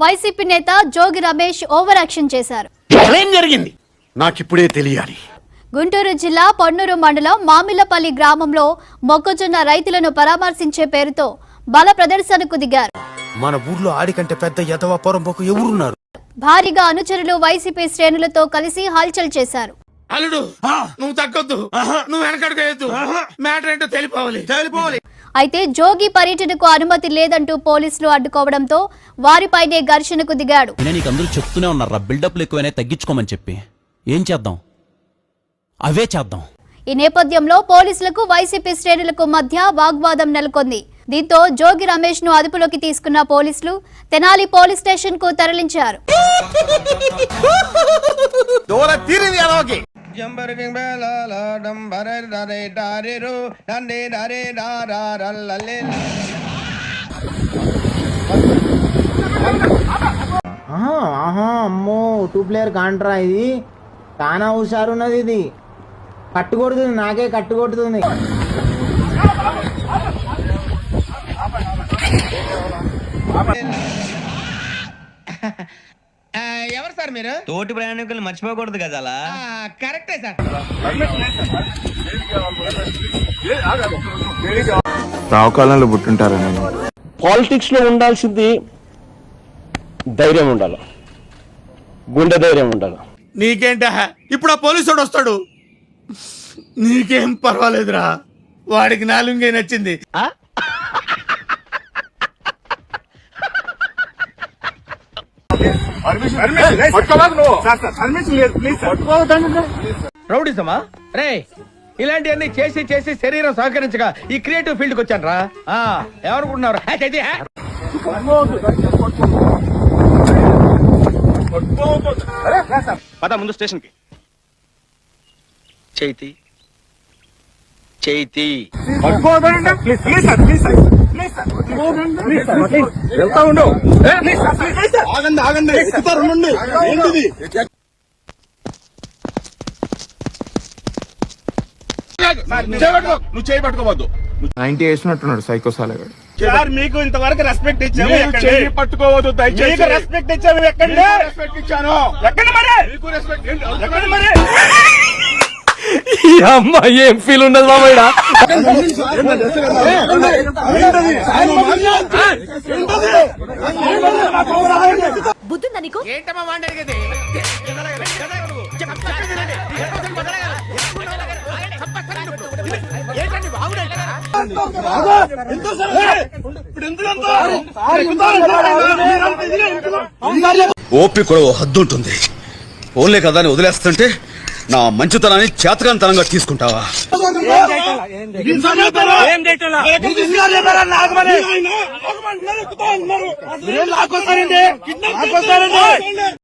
YCP నేత Jogi Ramesh over action చేశారు. ఏం జరిగింది నాకిప్పుడే తెలియాలి. గుంటూరు జిల్లా పొన్నూరు మండలం మామిలపల్లి గ్రామంలో మొక్కజొన్న రైతులను పరామర్శించే పేరుతో బల ప్రదర్శనకు దిగారు. మన ఊర్లో ఆడికంటే పెద్ద యదవ పొరంపోకు ఎవరున్నారు? భారీగా అనుచరులు వైసీపీ శ్రేణులతో కలిసి హల్చల్ చేశారు. అల్లుడు నువ్వు తగ్గొద్దు, నువ్వు వెనకడుగు మ్యాటర్ ఏంటో తెలిపోవాలి. అయితే జోగి పర్యటనకు అనుమతి లేదంటూ పోలీసులు అడ్డుకోవడంతో వారిపైనే ఘర్షణకు దిగాడు. నీకు అందరూ చెప్తూనే ఉన్నారా బిల్డప్లు ఎక్కువైనా తగ్గించుకోమని చెప్పి. ఏం చేద్దాం, అవే చేద్దాం. ఈ నేపథ్యంలో పోలీసులకు వైసీపీ శ్రేణులకు మధ్య వాగ్వాదం నెలకొంది. దీంతో జోగి రమేష్ ను అదుపులోకి తీసుకున్న పోలీసులు తెనాలి పోలీస్ స్టేషన్ కు తరలించారు. అమ్మో 2 ప్లేయర్ కాంట్రా ఇది. చాలా హుషారున్నది ఇది. కట్టుకొడుతుంది, నాకే కట్టుకొడుతుంది. ఎవరు సార్ మీరు? తోటి ప్రయాణికులు మర్చిపోకూడదు కదా. అలా కరెక్టే సార్. రావుకాలంలో పుట్టుంటారా? నేను పాలిటిక్స్ లో ఉండాల్సింది ధైర్యం ఉండాలి, గుండె ధైర్యం ఉండాలి. నీకేంట ఇప్పుడు ఆ పోలీసుడు వస్తాడు, నీకేం పర్వాలేదురా. వాడికి నాలుగే నచ్చింది. రౌడీసమా రే? ఇలాంటివన్నీ చేసి చేసి శరీరం సహకరించగా ఈ క్రియేటివ్ ఫీల్డ్ కి వచ్చాను రా. ఎవరుకుంటున్నారు? పద ముందు స్టేషన్ కి. చైతి చైతి వెళ్తా ఉండు. ఆగండి ఏంటిది? నువ్వు చేయి పట్టుకోవద్దు. 90 వేసినట్టున్నాడు సైకోసాలగాడు. మీకు ఇంతవరకు రెస్పెక్ట్ ఇచ్చాము, పట్టుకోవద్దు దయచేసి. రెస్పెక్ట్ ఇచ్చాము, రెస్పెక్ట్ ఇచ్చాను. ఎక్కడ మరి మీకు రెస్పెక్ట్? ఎక్కడ మరి ఈ అమ్మాయి ఏం ఫీల్ ఉన్నది మామయ్య? బుద్ధుందా నీకు? ఏంటమ్మా వాడి అడిగేది? ఓపి కూడా ఓ హద్దు ఉంటుంది. ఓన్లే కదా అని వదిలేస్తుంటే నా మంచితనాన్ని చేతకానితనంగా తీసుకుంటావా?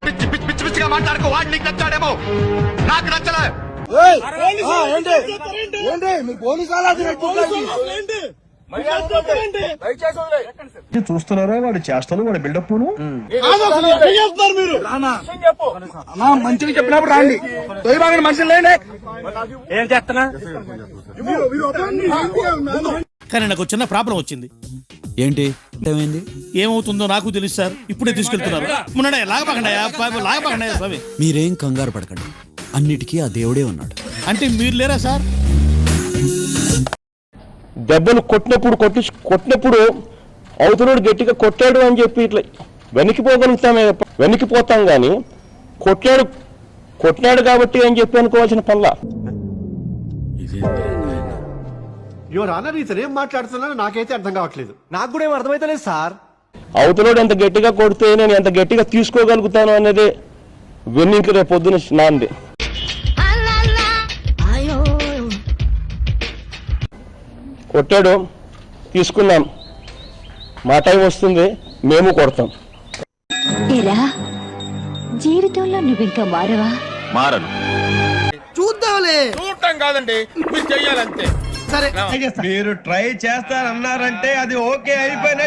పిచ్చి పిచ్చిగా మాట్లాడుకో. వాడు నీకు నచ్చాడేమో, నాకు నచ్చలే. చూస్తున్నారా వాడి చేష్టలు, వాడి బిల్డప్. మంచిగా చెప్పినప్పుడు రాండి, మనుషులు లేండి. ఏం చేస్తున్నా? కానీ నాకు చిన్న ప్రాబ్లం వచ్చింది. ఏంటి ఏమైంది? ఏమవుతుందో నాకు తెలుసు సార్. ఇప్పుడే తీసుకెళ్తున్నారు. లాగపకండి స్వామి. మీరేం కంగారు పడకండి, అన్నిటికీ ఆ దేవుడే ఉన్నాడు. అంటే మీరు లేరా సార్? దెబ్బలు కొట్టినప్పుడు అవతలోడు గట్టిగా కొట్టాడు అని చెప్పి ఇట్లా వెనక్కిపోతాం గాని కొట్టాడు కాబట్టి అని చెప్పి అనుకోవాల్సిన పనుల. ఏం మాట్లాడుతున్నా నాకైతే అర్థం కావట్లేదు. నాకు కూడా ఏం అర్థమైతలేదు సార్. అవతలోడు ఎంత గట్టిగా కొడితే నేను ఎంత గట్టిగా తీసుకోగలుగుతాను అనేది వెన్నింకి రేపు పొద్దున నాంది. కొట్టాడు, తీసుకున్నాం, మా టైం వస్తుంది, మేము కొడతాం. జీవితంలో నువ్వు ఇంకా మారవా? మారను. చూడటం కాదండి, మీరు చెయ్యాలంతే. సరే, మీరు ట్రై చేస్తారన్నారంటే అది ఓకే అయిపోయినట్టు.